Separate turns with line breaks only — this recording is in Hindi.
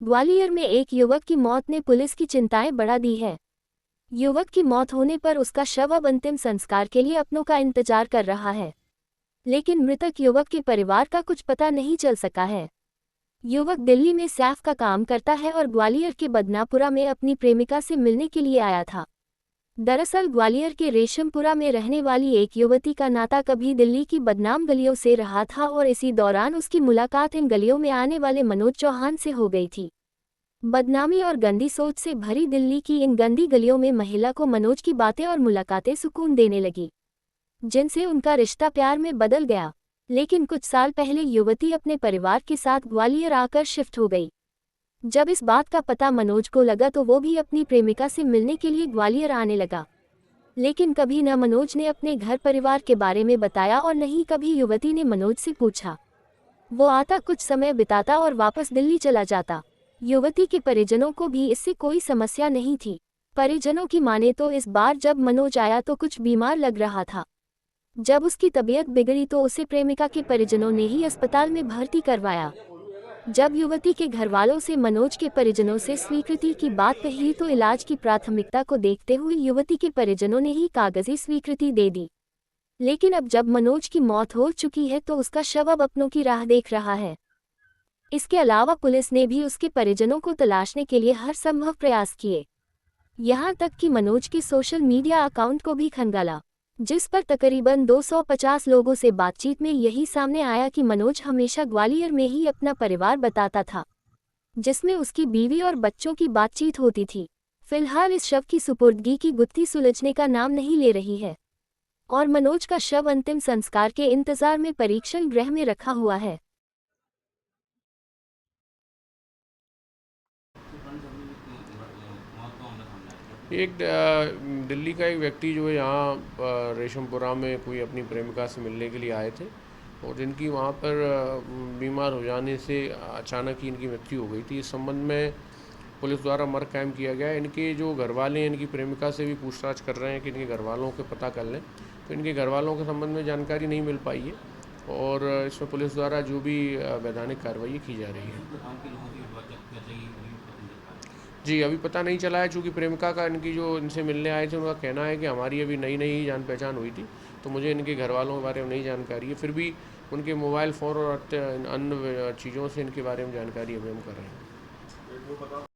ग्वालियर में एक युवक की मौत ने पुलिस की चिंताएं बढ़ा दी है। युवक की मौत होने पर उसका शव अब अंतिम संस्कार के लिए अपनों का इंतजार कर रहा है, लेकिन मृतक युवक के परिवार का कुछ पता नहीं चल सका है। युवक दिल्ली में सैफ का काम करता है और ग्वालियर के बदनापुरा में अपनी प्रेमिका से मिलने के लिए आया था। दरअसल ग्वालियर के रेशमपुरा में रहने वाली एक युवती का नाता कभी दिल्ली की बदनाम गलियों से रहा था और इसी दौरान उसकी मुलाकात इन गलियों में आने वाले मनोज चौहान से हो गई थी। बदनामी और गंदी सोच से भरी दिल्ली की इन गंदी गलियों में महिला को मनोज की बातें और मुलाकातें सुकून देने लगी, जिनसे उनका रिश्ता प्यार में बदल गया। लेकिन कुछ साल पहले युवती अपने परिवार के साथ ग्वालियर आकर शिफ्ट हो गई। जब इस बात का पता मनोज को लगा तो वो भी अपनी प्रेमिका से मिलने के लिए ग्वालियर आने लगा, लेकिन कभी न मनोज ने अपने घर परिवार के बारे में बताया और न ही कभी युवती ने मनोज से पूछा। वो आता, कुछ समय बिताता और वापस दिल्ली चला जाता। युवती के परिजनों को भी इससे कोई समस्या नहीं थी। परिजनों की माने तो इस बार जब मनोज आया तो कुछ बीमार लग रहा था। जब उसकी तबीयत बिगड़ी तो उसे प्रेमिका के परिजनों ने ही अस्पताल में भर्ती करवाया। जब युवती के घरवालों से मनोज के परिजनों से स्वीकृति की बात कही तो इलाज की प्राथमिकता को देखते हुए युवती के परिजनों ने ही कागजी स्वीकृति दे दी। लेकिन अब जब मनोज की मौत हो चुकी है तो उसका शव अब अपनों की राह देख रहा है। इसके अलावा पुलिस ने भी उसके परिजनों को तलाशने के लिए हर संभव प्रयास किए। यहाँ तक कि मनोज के सोशल मीडिया अकाउंट को भी खंगाला, जिस पर तकरीबन 250 लोगों से बातचीत में यही सामने आया कि मनोज हमेशा ग्वालियर में ही अपना परिवार बताता था, जिसमें उसकी बीवी और बच्चों की बातचीत होती थी। फिलहाल इस शव की सुपुर्दगी की गुत्थी सुलझने का नाम नहीं ले रही है और मनोज का शव अंतिम संस्कार के इंतजार में परीक्षण गृह में रखा हुआ है।
एक दिल्ली का एक व्यक्ति जो है यहाँ रेशमपुरा में कोई अपनी प्रेमिका से मिलने के लिए आए थे और जिनकी वहाँ पर बीमार हो जाने से अचानक ही इनकी मृत्यु हो गई थी। इस संबंध में पुलिस द्वारा मर्ग कायम किया गया है। इनके जो घर वाले हैं इनकी प्रेमिका से भी पूछताछ कर रहे हैं कि इनके घर वालों को पता कर लें, तो इनके घर वालों के संबंध में जानकारी नहीं मिल पाई है और इसमें पुलिस द्वारा जो भी वैधानिक कार्रवाई की जा रही है। जी, अभी पता नहीं चला है, चूँकि प्रेमिका का इनकी जो इनसे मिलने आए थे उनका कहना है कि हमारी अभी नई नई ही जान पहचान हुई थी, तो मुझे इनके घर वालों के बारे में नहीं जानकारी है। फिर भी उनके मोबाइल फ़ोन और अन्य चीज़ों से इनके बारे में जानकारी अभी हम कर रहे हैं।